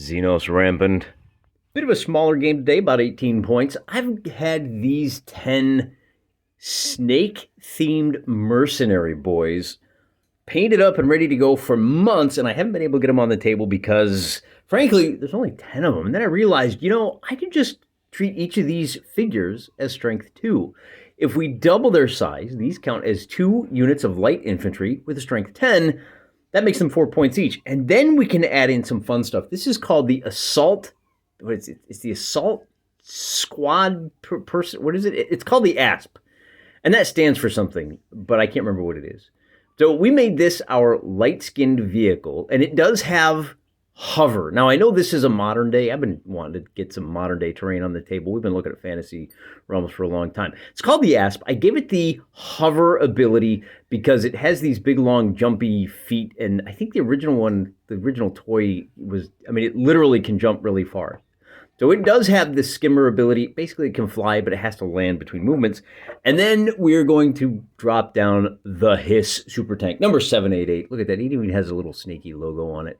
Xenos Rampant. Bit of a smaller game today, about 18 points. I've had these 10 snake-themed mercenary boys painted up and ready to go for months, and I haven't been able to get them on the table because, frankly, there's only 10 of them. And then I realized, I can just treat each of these figures as strength 2. If we double their size, these count as 2 units of light infantry with a strength 10. That makes them 4 points each. And then we can add in some fun stuff. This is called the Assault. What is it? It's the Assault Squad person. What is it? It's called the ASP. And that stands for something, but I can't remember what it is. So we made this our light-skinned vehicle, and it does have hover. Now, I know this is a modern day. I've been wanting to get some modern day terrain on the table. We've been looking at fantasy realms for a long time. It's called the Asp. I gave it the hover ability because it has these big, long, jumpy feet. And I think the original toy it literally can jump really far. So it does have the skimmer ability. Basically, it can fly, but it has to land between movements. And then we're going to drop down the Hiss Super Tank, number 788. Look at that. It even has a little sneaky logo on it.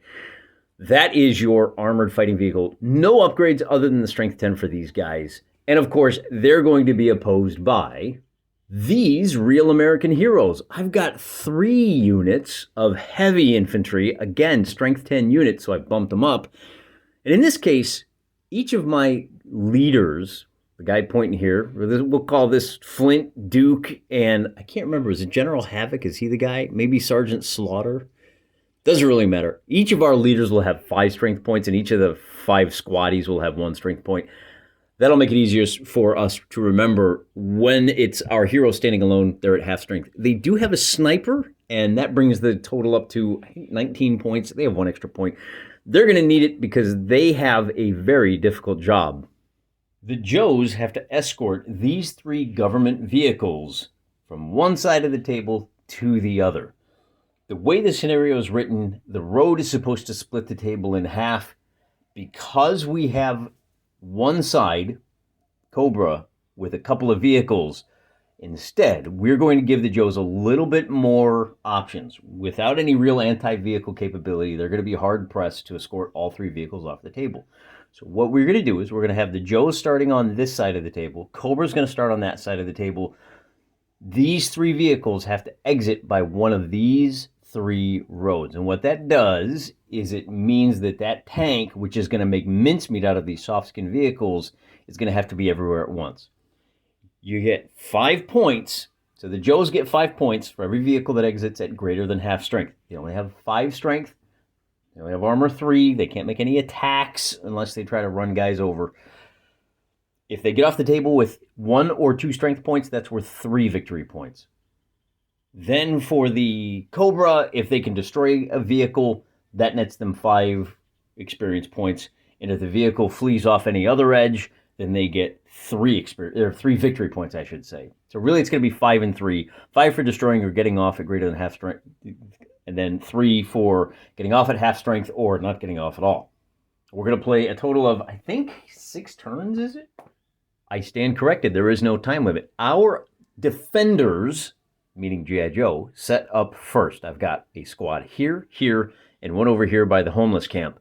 That is your armored fighting vehicle. No upgrades other than the strength 10 for these guys. And of course, they're going to be opposed by these real American heroes. I've got 3 units of heavy infantry. Again, strength 10 units, so I bumped them up. And in this case, each of my leaders, the guy pointing here, we'll call this Flint, Duke, and I can't remember, is it General Havoc? Is he the guy? Maybe Sergeant Slaughter? Doesn't really matter. Each of our leaders will have 5 strength points, and each of the 5 squaddies will have 1 strength point. That'll make it easier for us to remember when it's our hero standing alone, they're at half strength. They do have a sniper, and that brings the total up to, I think, 19 points. They have 1 extra point. They're going to need it because they have a very difficult job. The Joes have to escort these 3 government vehicles from one side of the table to the other. The way the scenario is written, the road is supposed to split the table in half. Because we have one side, Cobra, with a couple of vehicles, instead, we're going to give the Joes a little bit more options. Without any real anti-vehicle capability, they're going to be hard-pressed to escort all 3 vehicles off the table. So what we're going to do is we're going to have the Joes starting on this side of the table. Cobra's going to start on that side of the table. These 3 vehicles have to exit by one of these 3 roads. And what that does is it means that tank, which is going to make mincemeat out of these soft-skinned vehicles, is going to have to be everywhere at once. You get 5 points. So the Joes get 5 points for every vehicle that exits at greater than half strength. They only have 5 strength. They only have armor 3. They can't make any attacks unless they try to run guys over. If they get off the table with 1 or 2 strength points, that's worth 3 victory points. Then for the Cobra, if they can destroy a vehicle, that nets them 5 experience points. And if the vehicle flees off any other edge, then they get 3 victory points, I should say. So really it's going to be 5 and 3. 5 for destroying or getting off at greater than half strength, and then 3 for getting off at half strength or not getting off at all. We're going to play a total of, I think, 6 turns, is it? I stand corrected. There is no time limit. Our defenders, meaning G.I. Joe, set up first. I've got a squad here, here, and 1 over here by the homeless camp.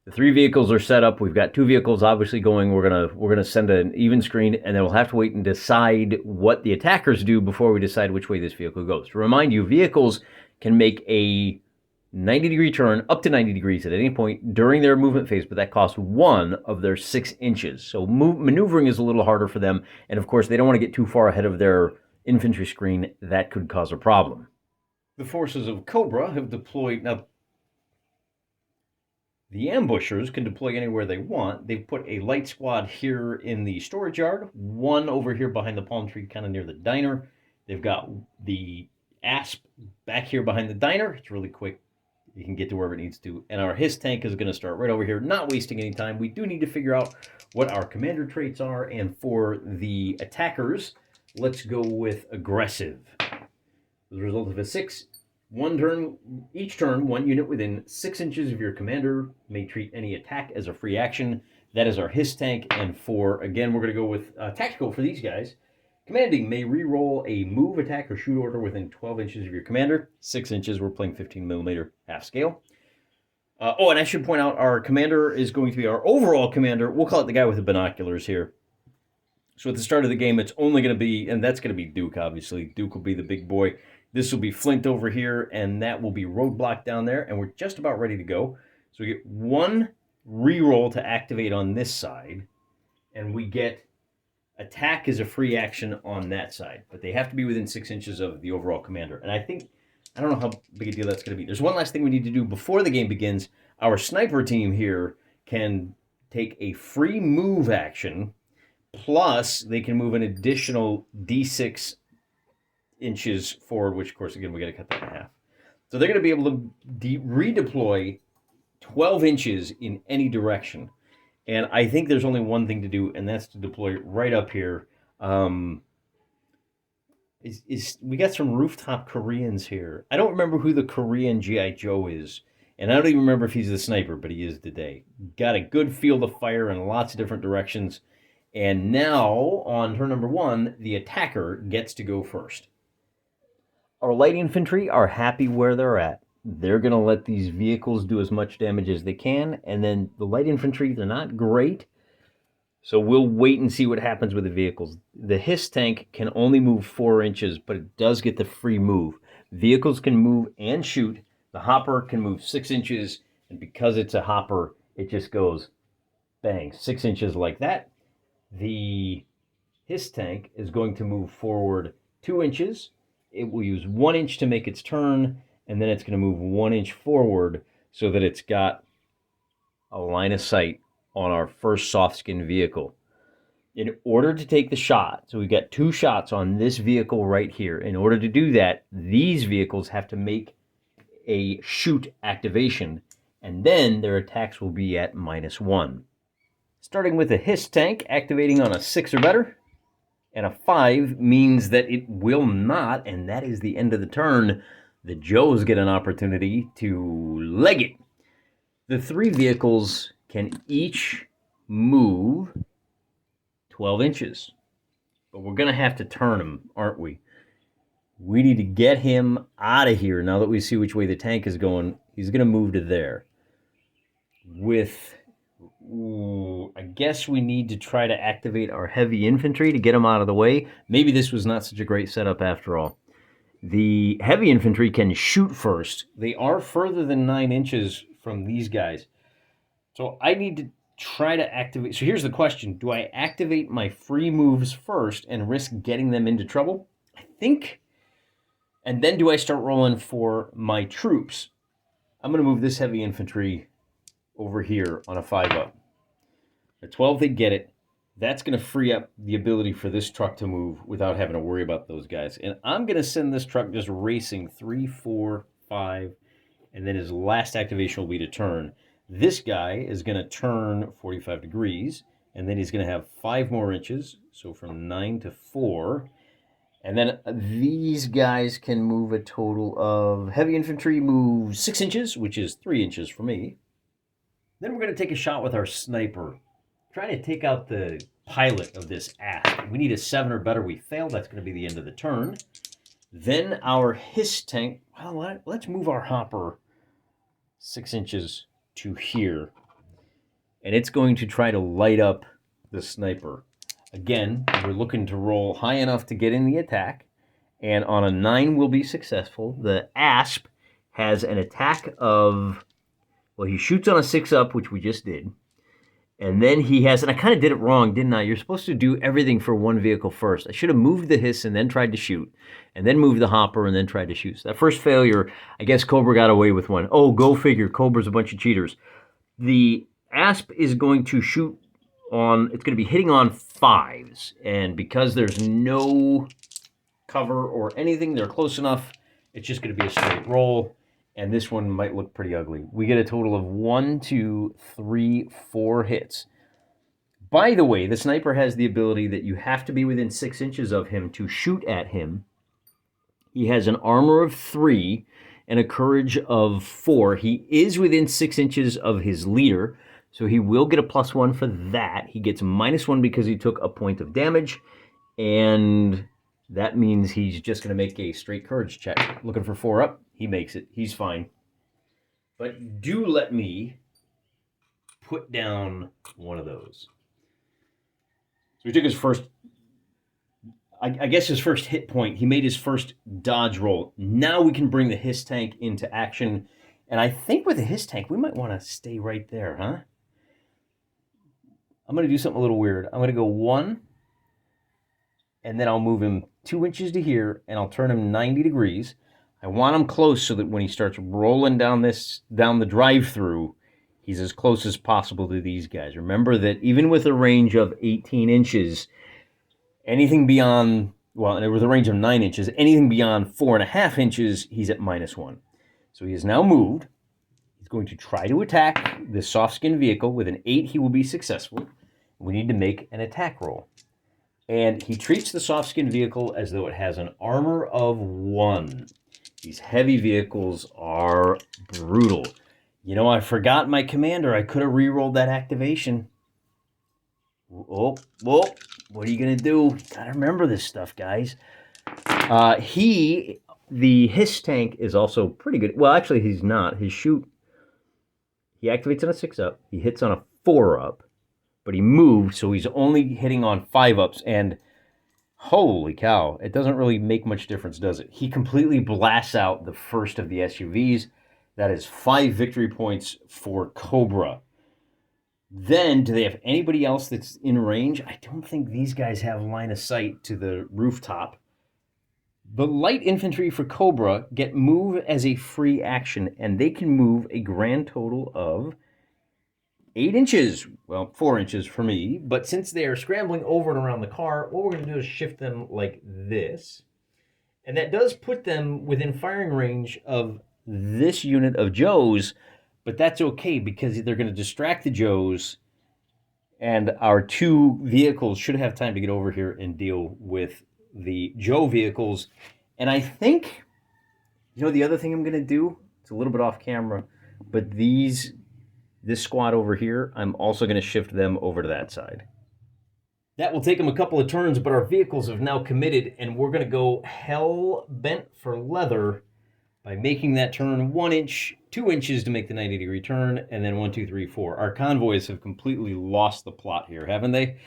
The 3 vehicles are set up. We've got 2 vehicles obviously going. We're gonna send an even screen, and then we'll have to wait and decide what the attackers do before we decide which way this vehicle goes. To remind you, vehicles can make a 90-degree turn up to 90 degrees at any point during their movement phase, but that costs 1 of their 6 inches. So maneuvering is a little harder for them, and of course they don't want to get too far ahead of their infantry screen. That could cause a problem. The forces of Cobra have deployed. Now, the ambushers can deploy anywhere they want. They've put a light squad here in the storage yard, 1 over here behind the palm tree, kind of near the diner. They've got the ASP back here behind the diner. It's really quick. You can get to wherever it needs to. And our Hiss tank is going to start right over here, not wasting any time. We do need to figure out what our commander traits are. And for the attackers, let's go with aggressive. As a result of a 6, each turn, 1 unit within 6 inches of your commander may treat any attack as a free action. That is our Hiss tank. And again, we're going to go with tactical for these guys. Commanding may re-roll a move, attack, or shoot order within 12 inches of your commander. 6 inches, we're playing 15mm half scale. Oh, and I should point out our commander is going to be our overall commander. We'll call it the guy with the binoculars here. So at the start of the game, it's only going to be, and that's going to be Duke, obviously. Duke will be the big boy. This will be Flint over here, and that will be Roadblock down there, and we're just about ready to go. So we get one reroll to activate on this side, and we get attack as a free action on that side. But they have to be within 6 inches of the overall commander. And I don't know how big a deal that's going to be. There's one last thing we need to do before the game begins. Our sniper team here can take a free move action, plus they can move an additional D6 inches forward, which, of course, again, we got to cut that in half. So they're going to be able to redeploy 12 inches in any direction. And I think there's only one thing to do, and that's to deploy right up here. We got some rooftop Koreans here. I don't remember who the Korean G.I. Joe is, and I don't even remember if he's the sniper, but he is today. Got a good field of fire in lots of different directions. And now, on turn number 1, the attacker gets to go first. Our light infantry are happy where they're at. They're going to let these vehicles do as much damage as they can. And then the light infantry, they're not great. So we'll wait and see what happens with the vehicles. The HISS tank can only move 4 inches, but it does get the free move. Vehicles can move and shoot. The hopper can move 6 inches. And because it's a hopper, it just goes bang, 6 inches like that. The HISS tank is going to move forward 2 inches. It will use 1 inch to make its turn, and then it's going to move 1 inch forward so that it's got a line of sight on our first soft-skin vehicle. In order to take the shot, so we've got 2 shots on this vehicle right here. In order to do that, these vehicles have to make a shoot activation, and then their attacks will be at -1. Starting with a HISS tank, activating on a 6 or better, and a 5 means that it will not, and that is the end of the turn. The Joes get an opportunity to leg it. The 3 vehicles can each move 12 inches. But we're going to have to turn them, aren't we? We need to get him out of here now that we see which way the tank is going. He's going to move to there. I guess we need to try to activate our heavy infantry to get him out of the way. Maybe this was not such a great setup after all. The heavy infantry can shoot first. They are further than 9 inches from these guys. So I need to try to activate. So here's the question. Do I activate my free moves first and risk getting them into trouble? I think. And then do I start rolling for my troops? I'm going to move this heavy infantry over here on a 5-up. At 12, they get it. That's going to free up the ability for this truck to move without having to worry about those guys. And I'm going to send this truck just racing 3, 4, 5, and then his last activation will be to turn. This guy is going to turn 45 degrees, and then he's going to have 5 more inches, so from 9 to 4. And then these guys can move a total of, heavy infantry moves 6 inches, which is 3 inches for me. Then we're going to take a shot with our sniper. Trying to take out the pilot of this Asp. We need a 7 or better. We fail. That's going to be the end of the turn. Then our HISS tank. Well, let's move our hopper 6 inches to here. And it's going to try to light up the sniper. Again, we're looking to roll high enough to get in the attack. And on a 9, we'll be successful. The Asp has an attack of... Well, he shoots on a 6-up, which we just did. And then he has, and I kind of did it wrong, didn't I? You're supposed to do everything for one vehicle first. I should have moved the HISS and then tried to shoot. And then moved the hopper and then tried to shoot. So that first failure, I guess Cobra got away with one. Oh, go figure. Cobra's a bunch of cheaters. The Asp is going to shoot on, it's going to be hitting on 5s. And because there's no cover or anything, they're close enough, it's just going to be a straight roll. And this one might look pretty ugly. We get a total of 1, 2, 3, 4 hits. By the way, the sniper has the ability that you have to be within 6 inches of him to shoot at him. He has an armor of 3 and a courage of 4. He is within 6 inches of his leader, so he will get a +1 for that. He gets -1 because he took a point of damage, and that means he's just going to make a straight courage check. Looking for 4 up. He makes it. He's fine. But do let me put down one of those. So he took his first, I guess his first hit point. He made his first dodge roll. Now we can bring the Hiss tank into action. And I think with the Hiss tank, we might want to stay right there, huh? I'm going to do something a little weird. I'm going to go 1, and then I'll move him 2 inches to here, and I'll turn him 90 degrees. I want him close so that when he starts rolling down the drive-through, he's as close as possible to these guys. Remember that even with a range of 18 inches, anything beyond, well, and with a range of 9 inches, anything beyond 4.5 inches, he's at -1. So he is now moved. He's going to try to attack this soft skin vehicle. With an 8, he will be successful. We need to make an attack roll. And he treats the soft skin vehicle as though it has an armor of 1. These heavy vehicles are brutal. You know, I forgot my commander. I could have re-rolled that activation. Oh, what are you going to do? Got to remember this stuff, guys. The Hiss tank is also pretty good. Well, actually, he's not. His shoot, he activates on a 6-up. He hits on a 4-up. But he moved, so he's only hitting on 5-ups. And holy cow, it doesn't really make much difference, does it? He completely blasts out the first of the SUVs. That is 5 victory points for Cobra. Then, do they have anybody else that's in range? I don't think these guys have line of sight to the rooftop. The light infantry for Cobra get move as a free action, and they can move a grand total of 8 inches. Well, 4 inches for me. But since they are scrambling over and around the car, what we're going to do is shift them like this. And that does put them within firing range of this unit of Joes, but that's okay because they're going to distract the Joes, and our 2 vehicles should have time to get over here and deal with the Joe vehicles. And I think, you know, the other thing I'm going to do, it's a little bit off camera, but this squad over here, I'm also going to shift them over to that side. That will take them a couple of turns, but our vehicles have now committed, and we're going to go hell bent for leather by making that turn 1 inch, 2 inches to make the 90-degree turn, and then 1, 2, 3, 4. Our convoys have completely lost the plot here, haven't they?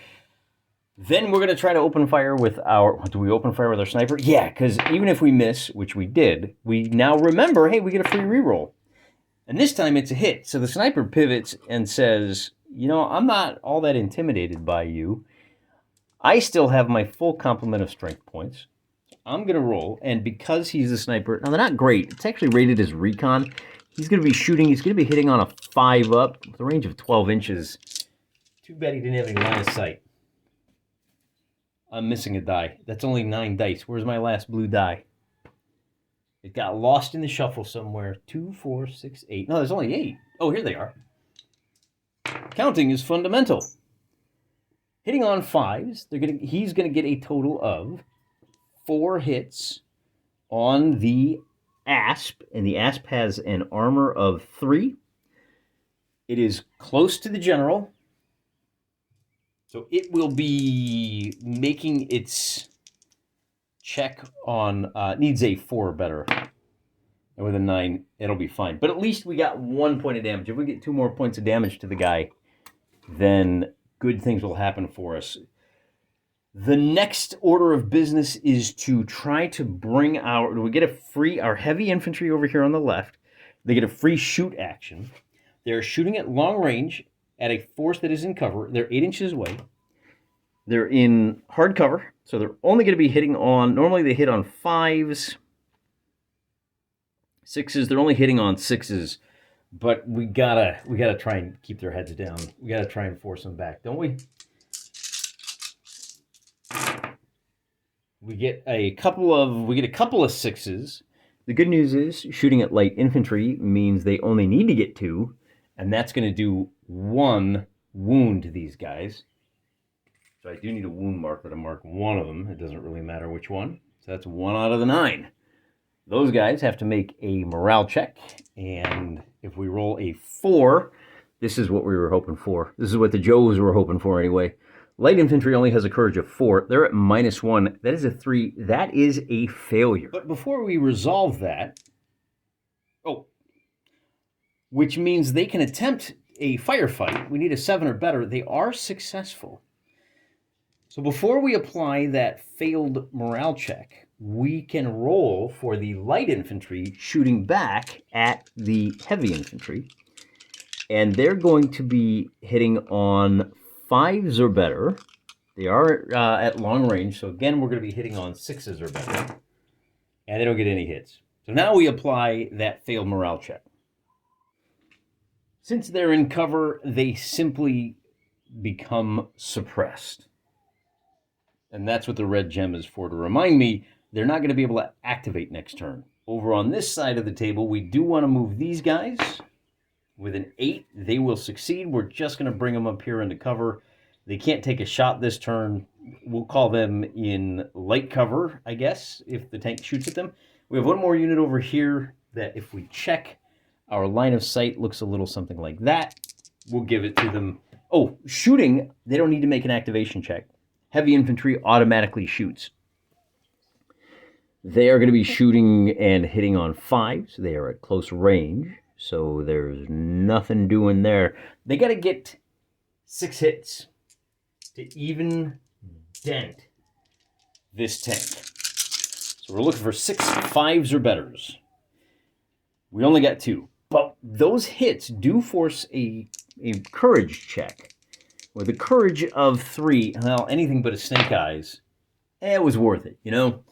Then we're going to try to open fire with our... Do we open fire with our sniper? Yeah, because even if we miss, which we did, we now remember, hey, we get a free reroll. And this time it's a hit. So the sniper pivots and says, you know, I'm not all that intimidated by you. I still have my full complement of strength points. I'm going to roll, and because he's a sniper... Now, they're not great. It's actually rated as recon. He's going to be shooting... He's going to be hitting on a 5-up with a range of 12 inches. Too bad he didn't have any line of sight. I'm missing a die. That's only 9 dice. Where's my last blue die? It got lost in the shuffle somewhere. 2, 4, 6, 8. No, there's only 8. Oh, here they are. Counting is fundamental. Hitting on 5s. He's going to get a total of 4 hits on the Asp, and the Asp has an armor of 3. It is close to the general, so it will be making its check on, needs a 4 or better. And with a 9, it'll be fine. But at least we got 1 point of damage. If we get 2 more points of damage to the guy, then good things will happen for us. The next order of business is to try to bring we get our heavy infantry over here on the left. They get a free shoot action. They're shooting at long range at a force that is in cover. They're 8 inches away. They're in hard cover, so they're only going to be hitting on, normally they hit on 5s, 6s. They're only hitting on 6s, but we gotta try and keep their heads down. We gotta try and force them back, don't we? We get a couple of 6s. The good news is shooting at light infantry means they only need to get 2, and that's going to do 1 wound to these guys. So I do need a wound marker to mark one of them. It doesn't really matter which one. So that's 1 out of the 9. Those guys have to make a morale check, and if we roll a 4, this is what we were hoping for. This is what the Joes were hoping for anyway. Light infantry only has a courage of 4. They're at -1. That is a 3. That is a failure. But before we resolve that... Oh. which means they can attempt a firefight. We need a 7 or better. They are successful. So before we apply that failed morale check, we can roll for the light infantry shooting back at the heavy infantry. And they're going to be hitting on 5s or better. They are at long range, so again, we're going to be hitting on 6s or better. And they don't get any hits. So now we apply that failed morale check. Since they're in cover, they simply become suppressed. And that's what the red gem is for, to remind me they're not going to be able to activate next turn. Over on this side of the table, we do want to move these guys. With an 8, they will succeed. We're just going to bring them up here into cover. They can't take a shot this turn. We'll call them in light cover, I guess, if the tank shoots at them. We have one more unit over here that if we check, our line of sight looks a little something like that. We'll give it to them. Oh, shooting, they don't need to make an activation check. Heavy infantry automatically shoots. They are going to be shooting and hitting on 5s. They are at close range, so there's nothing doing there. They got to get 6 hits to even dent this tank. So we're looking for 6 5s or betters. We only got 2. But those hits do force a courage check. With a courage of 3, well, anything but a snake eyes, it was worth it, you know?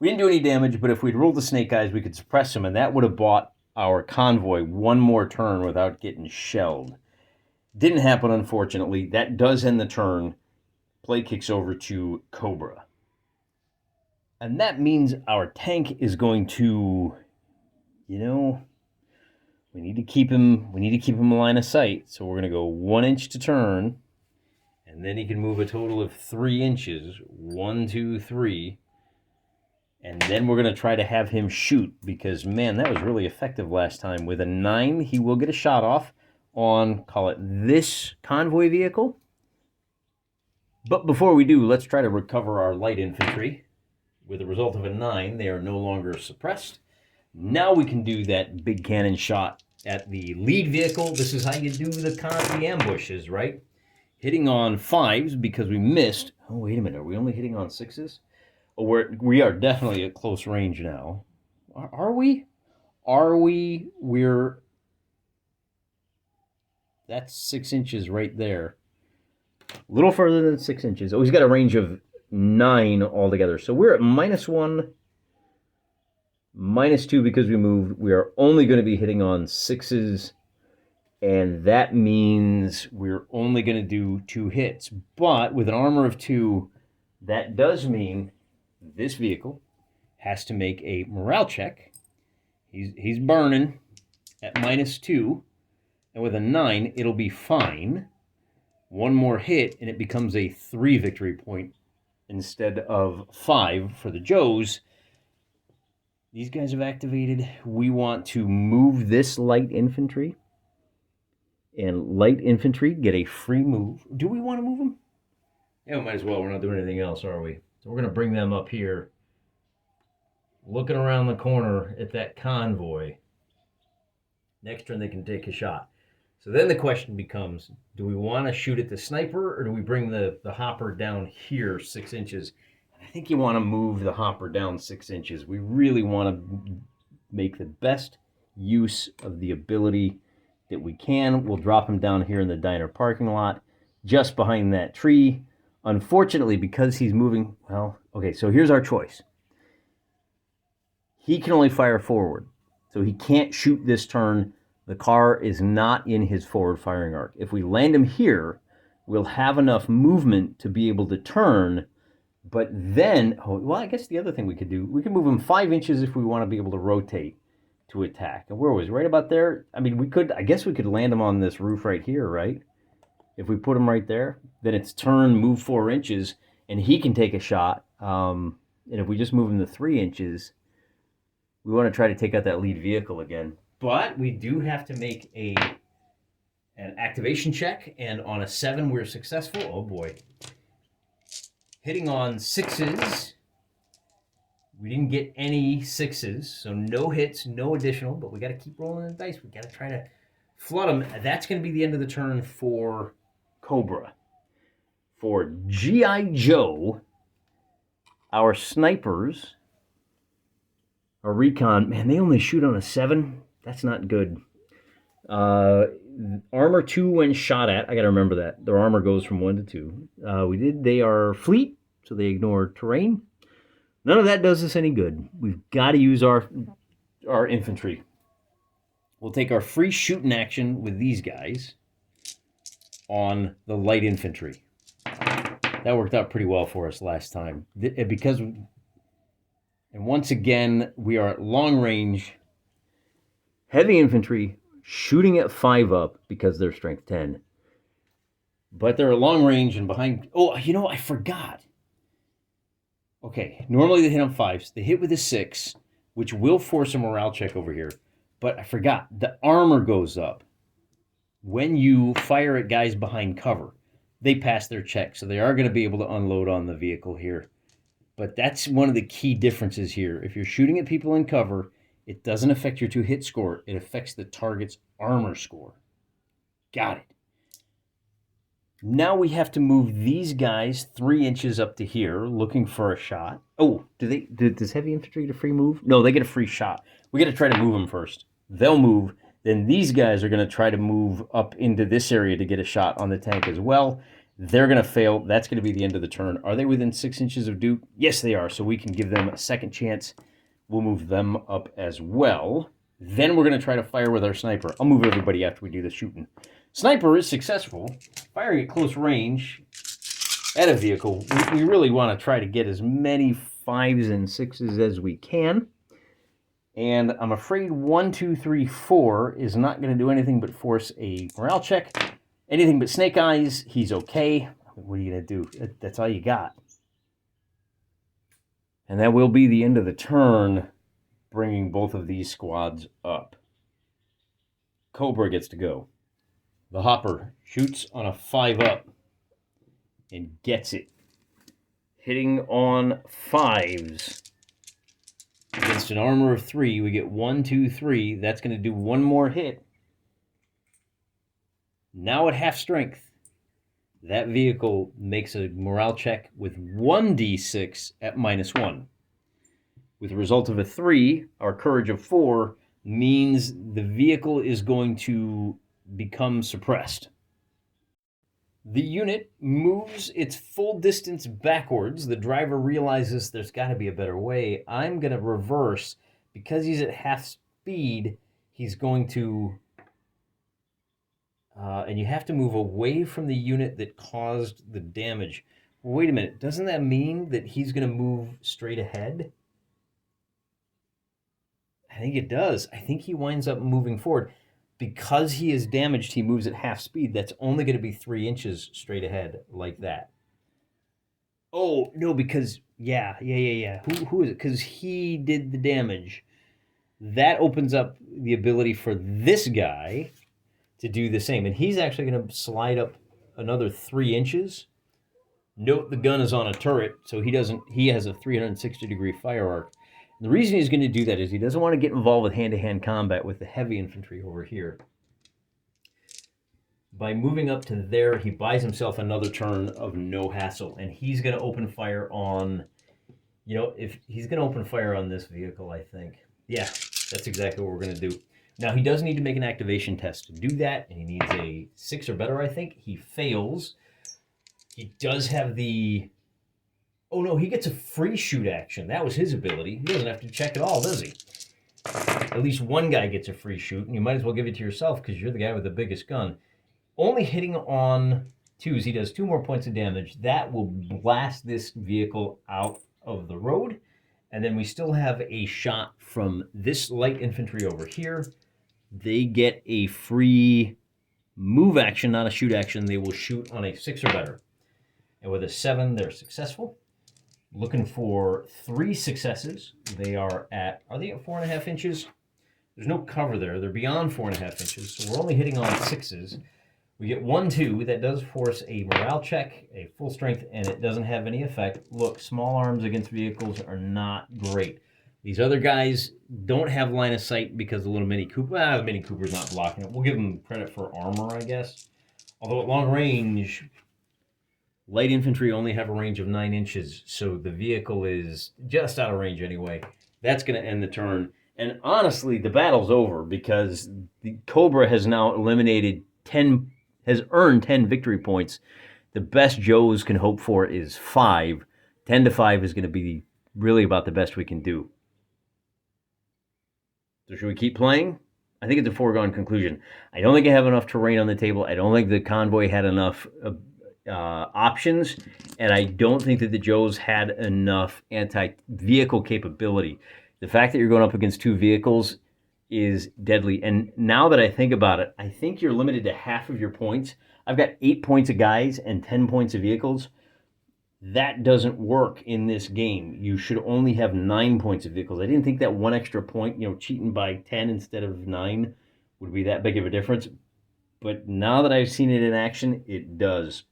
We didn't do any damage, but if we'd rolled the snake eyes, we could suppress them, and that would have bought our convoy one more turn without getting shelled. Didn't happen, unfortunately. That does end the turn. Play kicks over to Cobra. And that means our tank is going to, you know, we need to keep him in line of sight. So we're going to go 1 inch to turn. And then he can move a total of 3 inches. 1, 2, 3. And then we're going to try to have him shoot because, man, that was really effective last time. With a 9, he will get a shot off on, call it, this convoy vehicle. But before we do, let's try to recover our light infantry. With a result of a 9, they are no longer suppressed. Now we can do that big cannon shot at the lead vehicle. This is how you do the ambushes, right? Hitting on 5s because we missed. Oh, wait a minute. Are we only hitting on 6s? Oh, we are definitely at close range now. Are we? That's 6 inches right there. A little further than 6 inches. Oh, he's got a range of 9 altogether. So we're at -1, -2 because we moved. We are only going to be hitting on 6s. And that means we're only going to do 2 hits. But with an armor of 2, that does mean this vehicle has to make a morale check. He's burning at -2. And with a 9, it'll be fine. 1 more hit, and it becomes a 3 victory point instead of 5 for the Joes. These guys have activated. We want to move this light infantry. And light infantry get a free move. Do we want to move them? Yeah, we might as well. We're not doing anything else, are we? So we're going to bring them up here. Looking around the corner at that convoy. Next turn they can take a shot. So then the question becomes, do we want to shoot at the sniper or do we bring the hopper down here 6 inches? I think you want to move the hopper down 6 inches. We really want to make the best use of the ability that we can. We'll drop him down here in the diner parking lot, just behind that tree. Unfortunately, because he's moving, well, okay, so here's our choice. He can only fire forward, so he can't shoot this turn. The car is not in his forward firing arc. If we land him here, we'll have enough movement to be able to turn, but then, well, I guess the other thing we could do, we can move him 5 inches if we want to be able to rotate to attack. And where was he? Right about there? I mean, I guess we could land him on this roof right here, right? If we put him right there, then it's turn, move 4 inches, and he can take a shot. And if we just move him to 3 inches, we want to try to take out that lead vehicle again. But we do have to make an activation check, and on a 7, we're successful. Oh, boy. Hitting on 6s. We didn't get any 6s, so no hits, no additional, but we got to keep rolling the dice. We got to try to Flood them. That's going to be the end of the turn for Cobra. For G.I. Joe, our snipers, our recon, man, they only shoot on a 7. That's not good. Armor 2 when shot at. I got to remember that. Their armor goes from 1 to 2. They are fleet, so they ignore terrain. None of that does us any good. We've got to use our infantry. We'll take our free shooting action with these guys on the light infantry. That worked out pretty well for us last time. Because, and once again, we are at long range. Heavy infantry shooting at 5 up because they're strength 10. But they're at long range and behind. Oh, you know, I forgot. Okay, normally they hit on 5s. They hit with a 6, which will force a morale check over here. But I forgot. The armor goes up when you fire at guys behind cover. They pass their check, so they are going to be able to unload on the vehicle here. But that's one of the key differences here. If you're shooting at people in cover, it doesn't affect your 2-hit score. It affects the target's armor score. Got it. Now we have to move these guys 3 inches up to here, looking for a shot. Oh, does heavy infantry get a free move? No, they get a free shot. We got to try to move them first. They'll move. Then these guys are going to try to move up into this area to get a shot on the tank as well. They're going to fail. That's going to be the end of the turn. Are they within 6 inches of Duke? Yes, they are. So we can give them a second chance. We'll move them up as well. Then we're going to try to fire with our sniper. I'll move everybody after we do the shooting. Sniper is successful. Firing at close range at a vehicle. We really want to try to get as many 5s and 6s as we can. And I'm afraid 1, 2, 3, 4 is not going to do anything but force a morale check. Anything but Snake Eyes, he's okay. What are you going to do? That's all you got. And that will be the end of the turn, bringing both of these squads up. Cobra gets to go. The Hopper shoots on a 5 up and gets it. Hitting on 5s. Against an armor of 3, we get 1, 2, 3. That's going to do 1 more hit. Now at half strength, that vehicle makes a morale check with 1d6 at -1. With a result of a 3, our courage of 4 means the vehicle is going to become suppressed. The unit moves its full distance backwards. The driver realizes there's got to be a better way. I'm going to reverse. Because he's at half speed, he's going to... and you have to move away from the unit that caused the damage. Wait a minute. Doesn't that mean that he's going to move straight ahead? I think it does. I think he winds up moving forward. Because he is damaged, he moves at half speed. That's only going to be 3 inches straight ahead, like that. Oh, no, because, yeah. Who is it? Because he did the damage. That opens up the ability for this guy to do the same. And he's actually going to slide up another 3 inches. Note the gun is on a turret, so he has a 360-degree fire arc. The reason he's going to do that is he doesn't want to get involved with hand-to-hand combat with the heavy infantry over here. By moving up to there, he buys himself another turn of no hassle, and he's going to open fire on, if he's going to open fire on this vehicle, I think. Yeah, that's exactly what we're going to do. Now, he does need to make an activation test to do that, and he needs a 6 or better, I think. He fails. He does have the... Oh, no, he gets a free shoot action. That was his ability. He doesn't have to check at all, does he? At least one guy gets a free shoot, and you might as well give it to yourself because you're the guy with the biggest gun. Only hitting on 2s, he does 2 more points of damage. That will blast this vehicle out of the road. And then we still have a shot from this light infantry over here. They get a free move action, not a shoot action. They will shoot on a 6 or better. And with a 7, they're successful. Looking for 3 successes. They are at 4.5 inches? There's no cover there. They're beyond 4.5 inches, so we're only hitting on 6s. We get 1, 2. That does force a morale check, a full strength, and it doesn't have any effect. Look, small arms against vehicles are not great. These other guys don't have line of sight because the little Mini Cooper, the Mini Cooper's not blocking it. We'll give them credit for armor, I guess. Although at long range, light infantry only have a range of 9 inches, so the vehicle is just out of range anyway. That's going to end the turn. And honestly, the battle's over because the Cobra has now eliminated 10, has earned 10 victory points. The best Joes can hope for is 5. 10 to 5 is going to be really about the best we can do. So should we keep playing? I think it's a foregone conclusion. I don't think I have enough terrain on the table. I don't think the convoy had enough options, and I don't think that the Joes had enough anti-vehicle capability. The fact that you're going up against 2 vehicles is deadly. And now that I think about it, I think you're limited to half of your points. I've got 8 points of guys and 10 points of vehicles. That doesn't work in this game. You should only have 9 points of vehicles. I didn't think that one extra point, cheating by 10 instead of 9 would be that big of a difference. But now that I've seen it in action, it does.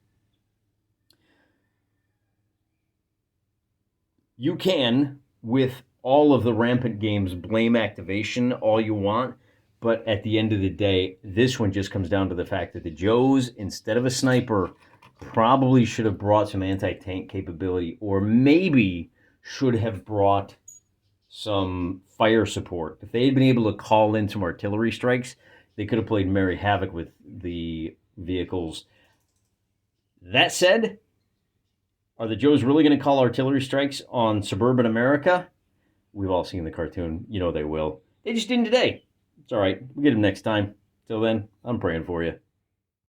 You can, with all of the Rampant games, blame activation all you want, but at the end of the day, this one just comes down to the fact that the Joes, instead of a sniper, probably should have brought some anti-tank capability, or maybe should have brought some fire support. If they had been able to call in some artillery strikes, they could have played merry havoc with the vehicles. That said, are the Joes really going to call artillery strikes on suburban America? We've all seen the cartoon. You know they will. They just didn't today. It's all right. We'll get them next time. Till then, I'm praying for you.